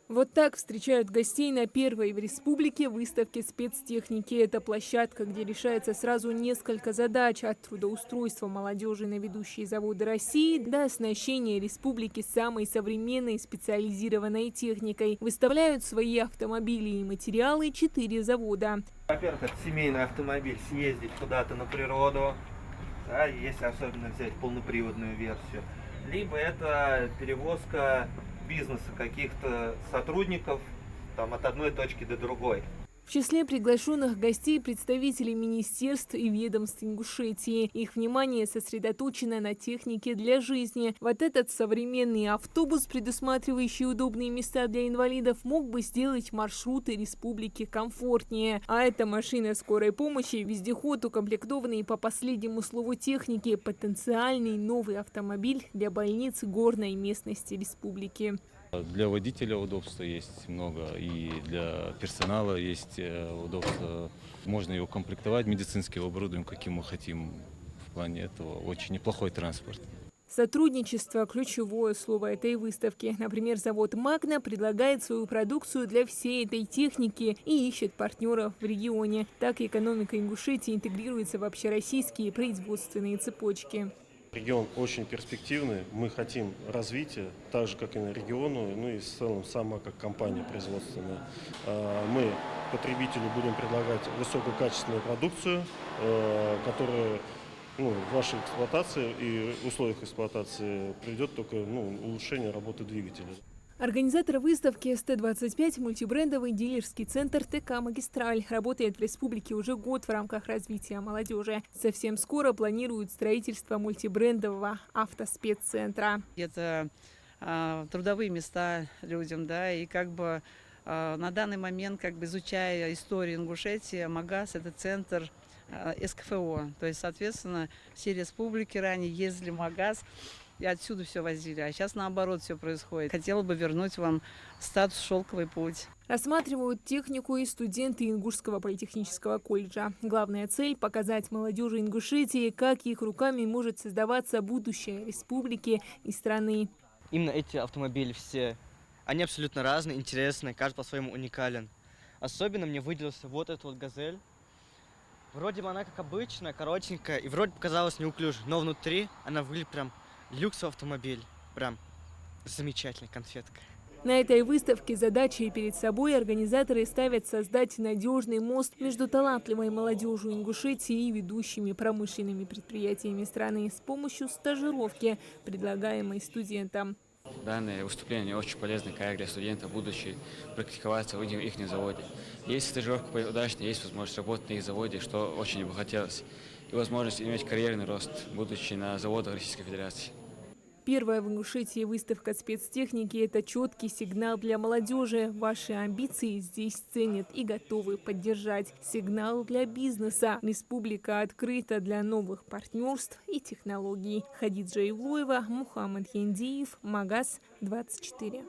Вот так встречают гостей на первой в республике выставке спецтехники. Это площадка, где решается сразу несколько задач: от трудоустройства молодежи на ведущие заводы России до оснащения республики самой современной специализированной техникой. Выставляют свои автомобили и материалы 4 завода. Во-первых, это семейный автомобиль, съездить куда-то на природу, да, если особенно взять полноприводную версию. Либо это перевозка бизнеса каких-то сотрудников там, от одной точки до другой. В числе приглашенных гостей представители министерств и ведомств Ингушетии. Их внимание сосредоточено на технике для жизни. Вот этот современный автобус, предусматривающий удобные места для инвалидов, мог бы сделать маршруты республики комфортнее. А эта машина скорой помощи, вездеход, укомплектованный по последнему слову техники, потенциальный новый автомобиль для больниц горной местности республики. Для водителя удобства есть много, и для персонала есть удобства. Можно его комплектовать медицинским оборудованием, каким мы хотим. В плане этого очень неплохой транспорт. Сотрудничество – ключевое слово этой выставки. Например, завод «Магна» предлагает свою продукцию для всей этой техники и ищет партнеров в регионе. Так экономика Ингушетии интегрируется в общероссийские производственные цепочки. Регион очень перспективный, мы хотим развития, так же как и на региону, ну и в целом сама как компания производственная. Мы потребителю будем предлагать высококачественную продукцию, которая в вашей эксплуатации и условиях эксплуатации приведет только улучшение работы двигателя. Организатор выставки СТ-25 – мультибрендовый дилерский центр ТК «Магистраль». Работает в республике уже год в рамках развития молодежи. Совсем скоро планируют строительство мультибрендового автоспеццентра. Это трудовые места людям, да, и на данный момент, изучая историю Ингушетии, МАГАС – это центр СКФО. То есть, соответственно, все республики ранее ездили в МАГАС, и отсюда все возили. А сейчас наоборот все происходит. Хотела бы вернуть вам статус «Шелковый путь». Рассматривают технику и студенты Ингушского политехнического колледжа. Главная цель – показать молодежи Ингушетии, как их руками может создаваться будущее республики и страны. Именно эти автомобили все, они абсолютно разные, интересные, каждый по-своему уникален. Особенно мне выделился вот этот вот «Газель». Вроде бы она как обычная, коротенькая, и вроде показалась неуклюжей, но внутри она выглядит прям люксовый автомобиль. Прям замечательная конфетка. На этой выставке задачей перед собой организаторы ставят создать надежный мост между талантливой молодежью Ингушетии и ведущими промышленными предприятиями страны с помощью стажировки, предлагаемой студентам. Данное выступление очень полезно как для студентов, будучи практиковаться в их заводе. Если стажировка удачная, есть возможность работать на их заводе, что очень бы хотелось. И возможность иметь карьерный рост, будучи на заводах Российской Федерации. Первая в Ингушетии выставка спецтехники – это четкий сигнал для молодежи. Ваши амбиции здесь ценят и готовы поддержать. Сигнал для бизнеса. Республика открыта для новых партнерств и технологий. Хадиджа Ивлоева, Мухаммад Яндиев, МАГАС 24.